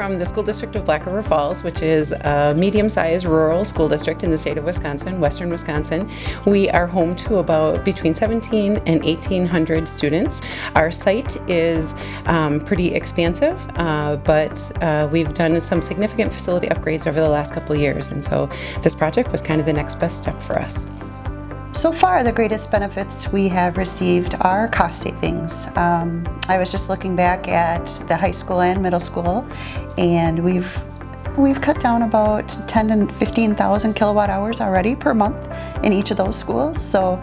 from the school district of Black River Falls, which is a medium-sized rural school district in the state of Wisconsin, western Wisconsin. We are home to about between 17 and 1,800 students. Our site is pretty expansive, but we've done some significant facility upgrades over the last couple of years, and so this project was kind of the next best step for us. So far, the greatest benefits we have received are cost savings. I was just looking back at the high school and middle school, and we've cut down about 10 to 15,000 kilowatt hours already per month in each of those schools. So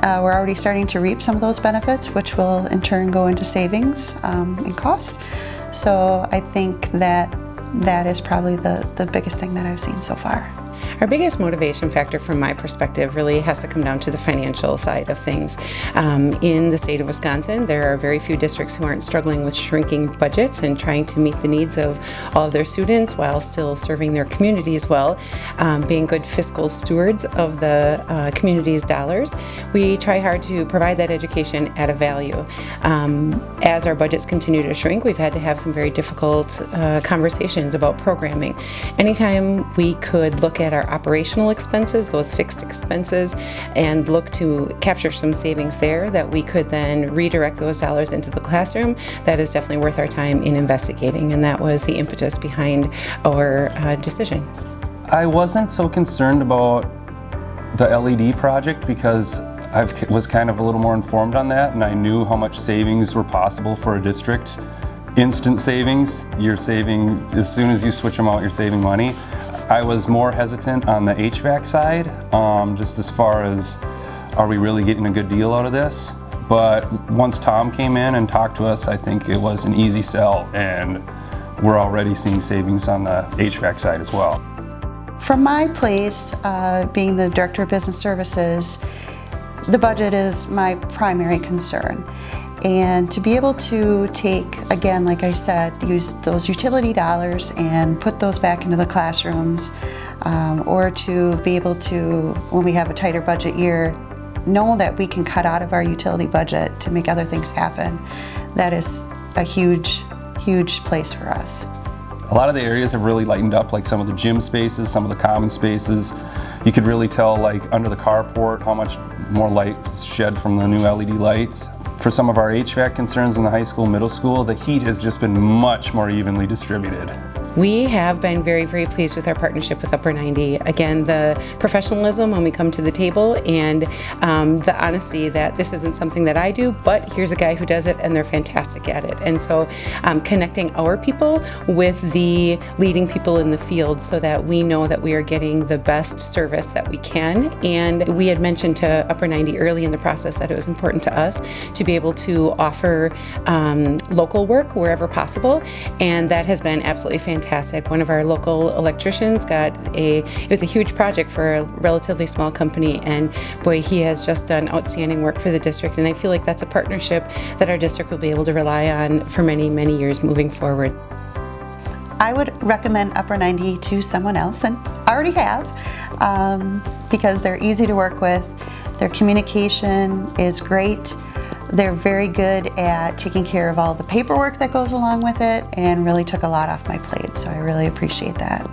we're already starting to reap some of those benefits, which will in turn go into savings and costs. So I think that is probably the biggest thing that I've seen so far. Our biggest motivation factor from my perspective really has to come down to the financial side of things. In the state of Wisconsin, there are very few districts who aren't struggling with shrinking budgets and trying to meet the needs of all of their students while still serving their communities well. Being good fiscal stewards of the community's dollars, we try hard to provide that education at a value. As our budgets continue to shrink, we've had to have some very difficult conversations about programming. Anytime we could look at our operational expenses, those fixed expenses, and look to capture some savings there that we could then redirect those dollars into the classroom, that is definitely worth our time in investigating, and that was the impetus behind our decision. I wasn't so concerned about the LED project because I was kind of a little more informed on that, and I knew how much savings were possible for a district. Instant savings, you're saving, as soon as you switch them out, you're saving money. I was more hesitant on the HVAC side, just as far as, are we really getting a good deal out of this? But once Tom came in and talked to us, I think it was an easy sell, and we're already seeing savings on the HVAC side as well. From my place, being the Director of Business Services, the budget is my primary concern. And to be able to take, again, like I said, use those utility dollars and put those back into the classrooms, or to be able to, when we have a tighter budget year, know that we can cut out of our utility budget to make other things happen, that is a huge, huge place for us. A lot of the areas have really lightened up, like some of the gym spaces, some of the common spaces. You could really tell, like under the carport, how much more light is shed from the new LED lights. For some of our HVAC concerns in the high school, middle school, the heat has just been much more evenly distributed. We have been very, very pleased with our partnership with Upper 90. Again, the professionalism when we come to the table, and the honesty that this isn't something that I do, but here's a guy who does it and they're fantastic at it. And so connecting our people with the leading people in the field so that we know that we are getting the best service that we can. And we had mentioned to Upper 90 early in the process that it was important to us to be able to offer local work wherever possible, and that has been absolutely fantastic. One of our local electricians it was a huge project for a relatively small company, and boy, he has just done outstanding work for the district, and I feel like that's a partnership that our district will be able to rely on for many, many years moving forward. I would recommend Upper 90 to someone else, and I already have, because they're easy to work with, their communication is great. They're very good at taking care of all the paperwork that goes along with it, and really took a lot off my plate, so I really appreciate that.